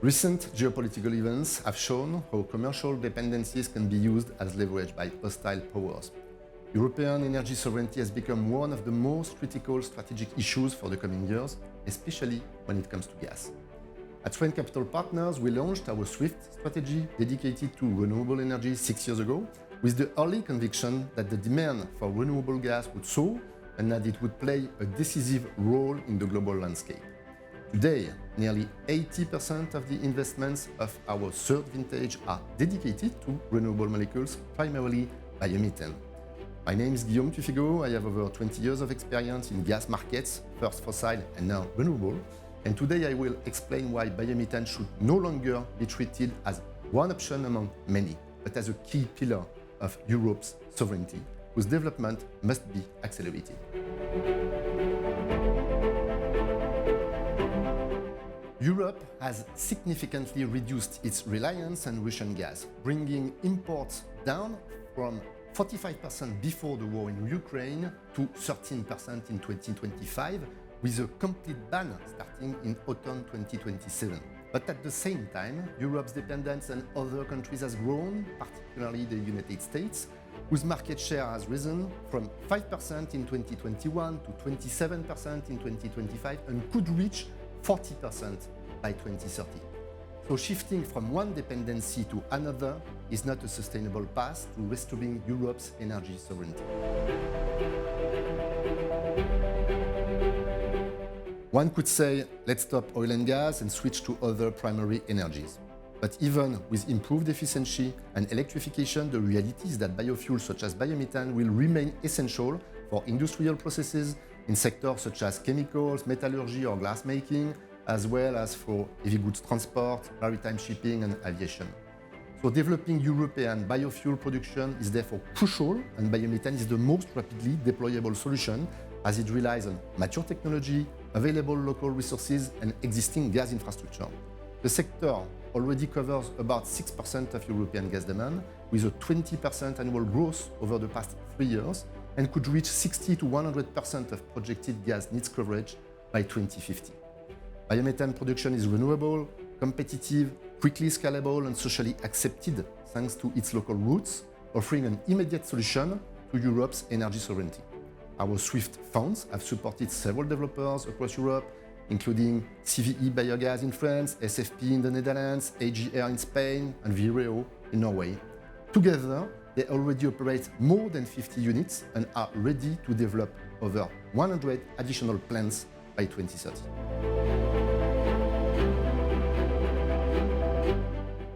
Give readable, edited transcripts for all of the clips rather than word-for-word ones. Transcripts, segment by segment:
Recent geopolitical events have shown how commercial dependencies can be used as leverage by hostile powers. European energy sovereignty has become one of the most critical strategic issues for the coming years, especially when it comes to gas. At SWEN Capital Partners, we launched our SWIFT strategy dedicated to renewable energy 6 years ago, with the early conviction that the demand for renewable gas would soar and that it would play a decisive role in the global landscape. Today, nearly 80% of the investments of our third vintage are dedicated to renewable molecules, primarily biomethane. My name is Guillaume Tufigo. I have over 20 years of experience in gas markets, first fossil and now renewable. And today I will explain why biomethane should no longer be treated as one option among many, but as a key pillar of Europe's sovereignty, whose development must be accelerated. Europe has significantly reduced its reliance on Russian gas, bringing imports down from 45% before the war in Ukraine to 13% in 2025, with a complete ban starting in autumn 2027. But at the same time, Europe's dependence on other countries has grown, particularly the United States, whose market share has risen from 5% in 2021 to 27% in 2025 and could reach 40% by 2030. So shifting from one dependency to another is not a sustainable path to restoring Europe's energy sovereignty. One could say, let's stop oil and gas and switch to other primary energies. But even with improved efficiency and electrification, the reality is that biofuels such as biomethane will remain essential for industrial processes in sectors such as chemicals, metallurgy or glass making, as well as for heavy goods transport, maritime shipping and aviation. So developing European biofuel production is therefore crucial, and biomethane is the most rapidly deployable solution as it relies on mature technology, available local resources and existing gas infrastructure. The sector already covers about 6% of European gas demand, with a 20% annual growth over the past 3 years, and could reach 60 to 100% of projected gas needs coverage by 2050. Biomethane production is renewable, competitive, quickly scalable and socially accepted thanks to its local roots, offering an immediate solution to Europe's energy sovereignty. Our SWIFT funds have supported several developers across Europe, including CVE Biogas in France, SFP in the Netherlands, AGR in Spain, and Vireo in Norway. Together, they already operate more than 50 units and are ready to develop over 100 additional plants by 2030.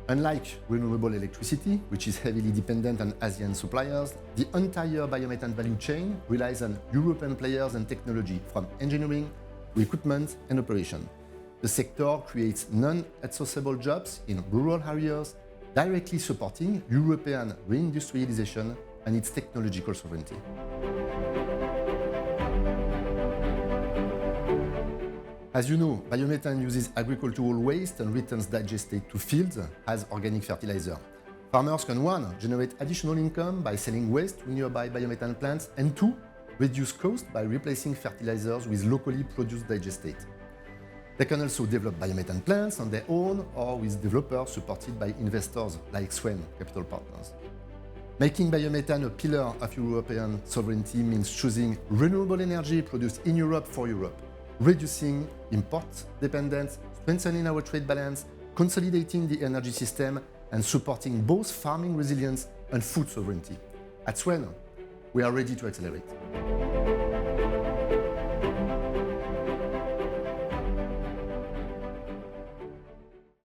Unlike renewable electricity, which is heavily dependent on Asian suppliers, the entire biomethane value chain relies on European players and technology, from engineering to equipment and operation. The sector creates non-outsourceable jobs in rural areas, directly supporting European reindustrialization and its technological sovereignty. As you know, biomethane uses agricultural waste and returns digestate to fields as organic fertilizer. Farmers can, 1, generate additional income by selling waste to nearby biomethane plants, and 2, reduce cost by replacing fertilizers with locally produced digestate. They can also develop biomethane plants on their own or with developers supported by investors like SWEN Capital Partners. Making biomethane a pillar of European sovereignty means choosing renewable energy produced in Europe for Europe, reducing import dependence, strengthening our trade balance, consolidating the energy system, and supporting both farming resilience and food sovereignty. At SWEN, we are ready to accelerate.